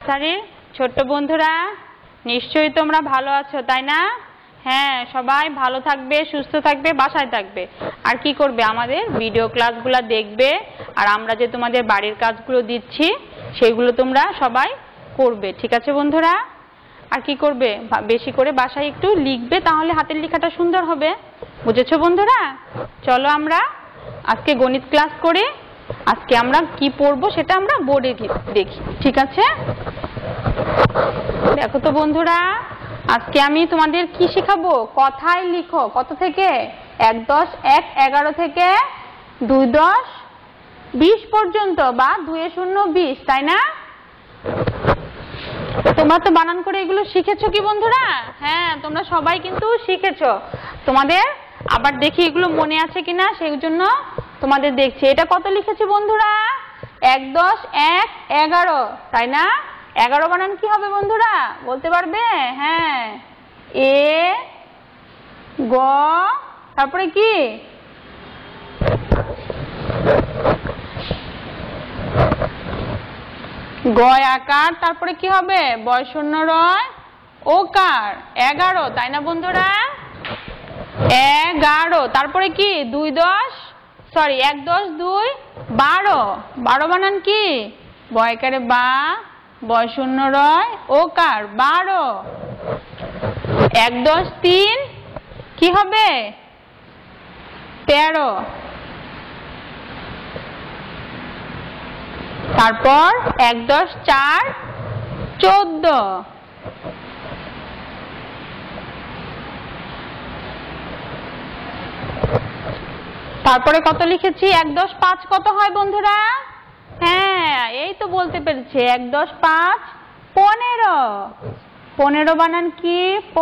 নার্সারির ছোট্ট বন্ধুরা নিশ্চয়ই তোমরা ভালো আছো তাই না? হ্যাঁ, সবাই ভালো থাকবে, সুস্থ থাকবে, বাসায় থাকবে। আর কি করবে, আমাদের ভিডিও ক্লাসগুলো দেখবে। আর আমরা যে তোমাদের বাড়ির কাজগুলো দিচ্ছি সেগুলো তোমরা সবাই করবে, ঠিক আছে বন্ধুরা? আর কি করবে, বেশি করে বাসায় একটু লিখবে, তাহলে হাতের লেখাটা সুন্দর হবে। বুঝেছো বন্ধুরা? চলো আমরা আজকে গণিত ক্লাস করি। আজকে আমরা কি পড়বো সেটা আমরা বোর্ডে দেখি, ঠিক আছে? দেখো তো বন্ধুরা, আজকে আমি তোমাদের কি শেখাবো, কথায় লিখো। কত থেকে? 1 10 1 11 থেকে 2 10 20 পর্যন্ত, বা 2 0 20, তাই না? তোমরা তো বানান করে এগুলো শিখেছো কি বন্ধুরা? হ্যাঁ, তোমরা সবাই কিন্তু শিখেছো। তোমাদের আবার দেখি এগুলো মনে আছে কিনা, সেই জন্য তোমাদের দেখছি। এটা কত লিখেছি বন্ধুরা? 1 10 1 11, তাই না? 11 বানান কি হবে বন্ধুরা, বলতে পারবে? হ্যাঁ, এ গ, তারপরে কি? গয় আকার, তারপরে কি হবে? বয় শূন্য রয় ওকার। 11, তাই না বন্ধুরা? 11, তারপরে কি? 2 10 সরি 1 10 2 12, 12 বানান কি? বয়কারে বা, বয় শূন্য রয় ওকার, 12। 1 10 3 কি হবে? 13। তারপর 1 10 4 14। তারপরে কত লিখেছি? 1 10 5 কত হয় বন্ধুরা? হ্যাঁ, এই তো বলতে পেরেছি। 1 10 5 15। 15 বানান কি? প,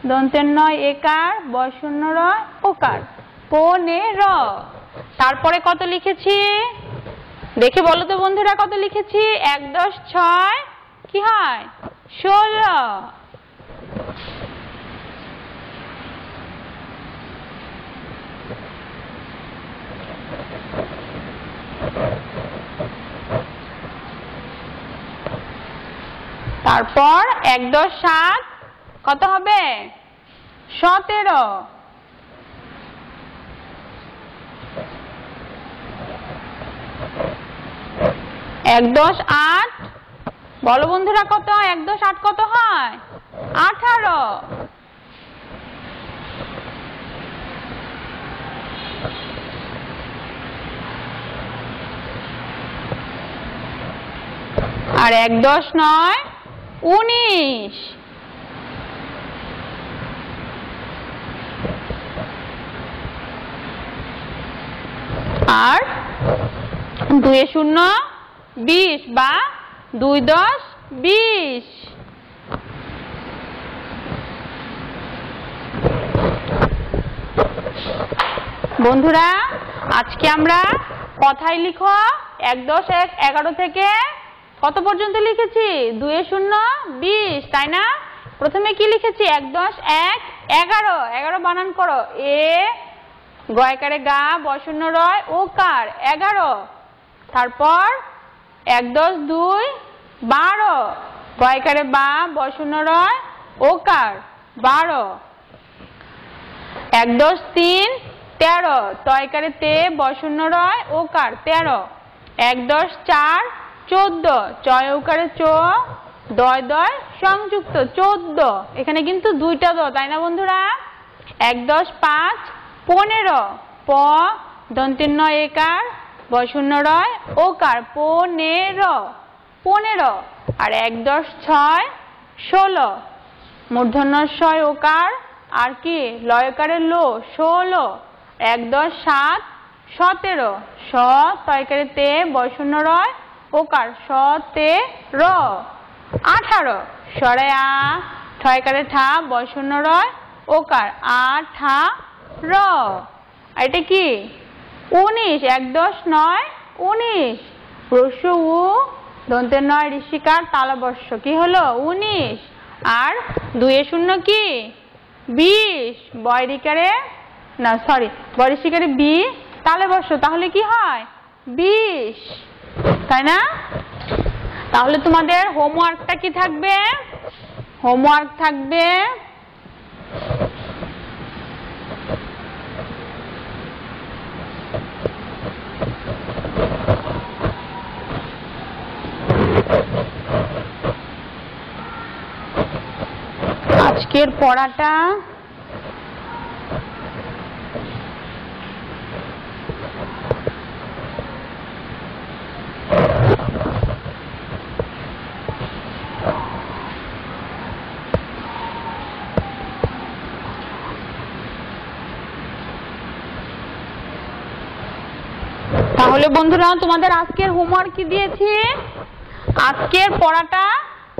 দন্তের নয় একার, বয় শূন্য রয় ওকার, 15। তারপরে কত লিখেছি দেখে বলো তো বন্ধুরা, কত লিখেছি? 1 10 6 কি হয়? 16। তারপর 1 10 7 কত হবে? 17। 1 10 8 বলো বন্ধুরা কত? 1 10 8 কত হয়? 18। আর 1 10 9 19। আর 2 0 20, বা 2 10 20। বন্ধুরা, আজকে আমরা কথায় লিখো 1 10 1 11 থেকে কত পর্যন্ত লিখেছি? 2 0 20, তাই না? প্রথমে কি লিখেছি? 1 10 1 11। 11 বানান করো। এ গয়কারে গা, বয় শূন্য রয় ওকার, 11। তারপর 1 10 2 12, গয়কারে বা, বয় শূন্য রয় ওকার, 12। 1 10 3 13, তয়কারে তে, বয় শূন্য রয় ওকার, 13। 1 10 4 14, চয় ওকারে চো, দয় দয় সংযুক্ত, 14। এখানে কিন্তু দুইটা দ, তাই না বন্ধুরা? 1 10 5 15, প, দন্তের নয় একার, বয় শূন্য রয় ওকার, 15 15। আর 1 10 6 16, মূর্ধন্য ষয় ওকার, আর কি লয়কারে লো, 16। 1 10 7 17, স, তয়কারে তে, বয় শূন্য রয় ওকার, 17। 18, সরে আ, ঠয়কারে ঠা, বয় শূন্য রয় ওকার, 18। এটা কি? 19। 1 10 9 19, রস্য উ, দন্তের নয় ঋষিকার, তালবস্য, কি হলো? 19। আর 2 0 কি? 20, বয়রিকারে না সরি বয়রিকারে বি, তালবস্য, তাহলে কি হয়? 20, তাই না? তাহলে তোমাদের হোমওয়ার্কটা কি থাকবে? হোমওয়ার্ক থাকবে আজকের পড়াটা তাহলে বন্ধুরা তোমাদের আজকের হোমওয়ার্ক কি দিয়েছি? আজকের পড়াটা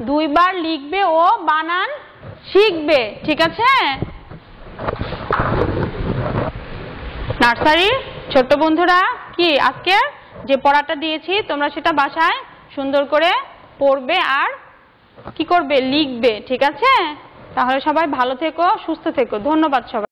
2 বার লিখবে ও বানান শিখবে, ঠিক আছে? নার্সারির ছোট বন্ধুরা কি আজকে যে পড়াটা দিয়েছি তোমরা সেটা বাসায় সুন্দর করে পড়বে আর কি করবে? লিখবে, ঠিক আছে? তাহলে সবাই ভালো থেকো, সুস্থ থেকো। ধন্যবাদ সবাই।